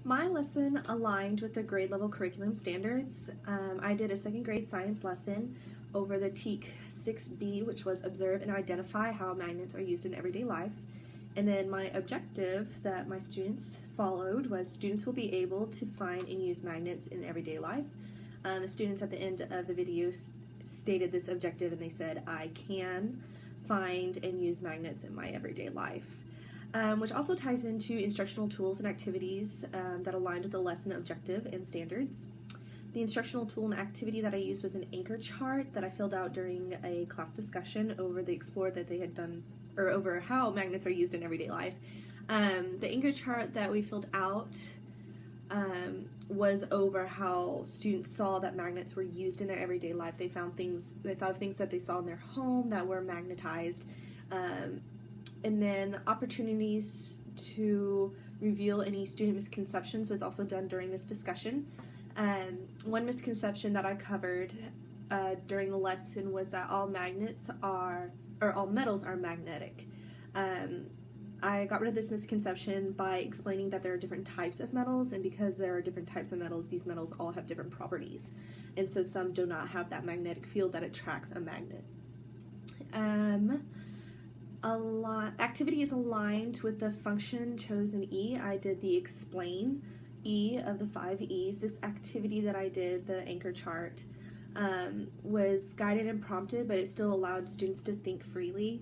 My lesson aligned with the grade level curriculum standards. I did a second grade science lesson over the TEK 6B, which was observe and identify how magnets are used in everyday life. And then my objective that my students followed was students will be able to find and use magnets in everyday life. The students at the end of the video stated this objective and they said, I can find and use magnets in my everyday life. Which also ties into instructional tools and activities that aligned with the lesson objective and standards. The instructional tool and activity that I used was an anchor chart that I filled out during a class discussion over the Explore that they had done, or over how magnets are used in everyday life. The anchor chart that we filled out was over how students saw that magnets were used in their everyday life. They thought of things that they saw in their home that were magnetized. And then opportunities to reveal any student misconceptions was also done during this discussion. One misconception that I covered during the lesson was that all metals are magnetic. I got rid of this misconception by explaining that there are different types of metals, and because there are different types of metals, these metals all have different properties. And so some do not have that magnetic field that attracts a magnet. Activity is aligned with the function chosen E. I did the explain E of the 5 E's. This activity that I did, the anchor chart, was guided and prompted, but it still allowed students to think freely.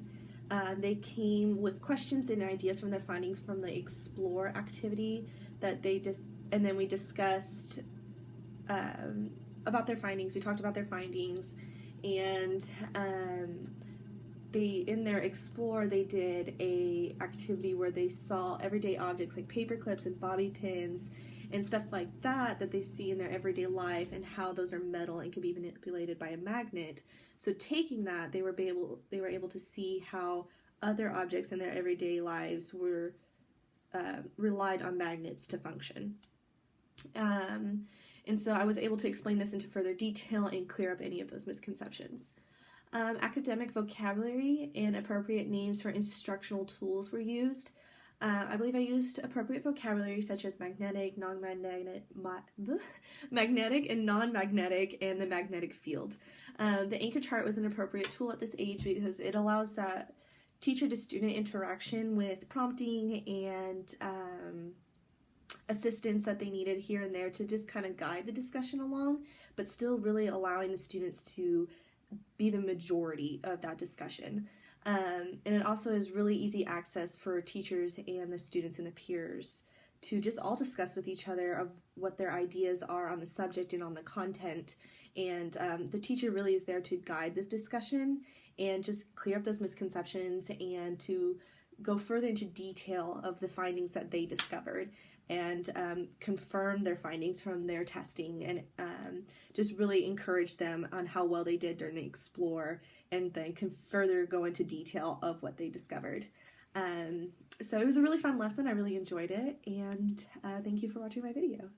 They came with questions and ideas from their findings from the Explore activity and then we discussed about their findings. We talked about their findings, and in their Explore, they did a activity where they saw everyday objects like paper clips and bobby pins and stuff like that they see in their everyday life, and how those are metal and can be manipulated by a magnet. So taking that, they were able to see how other objects in their everyday lives were relied on magnets to function. And so I was able to explain this into further detail and clear up any of those misconceptions. Academic vocabulary and appropriate names for instructional tools were used. I believe I used appropriate vocabulary such as magnetic, magnetic and non-magnetic, and the magnetic field. The anchor chart was an appropriate tool at this age because it allows that teacher-to-student interaction with prompting and assistance that they needed here and there to just kind of guide the discussion along, but still really allowing the students to be the majority of that discussion. And it also is really easy access for teachers and the students and the peers to just all discuss with each other of what their ideas are on the subject and on the content. And the teacher really is there to guide this discussion and just clear up those misconceptions and to go further into detail of the findings that they discovered, and confirm their findings from their testing, and just really encourage them on how well they did during the Explore, and then can further go into detail of what they discovered. So it was a really fun lesson. I really enjoyed it, and thank you for watching my video.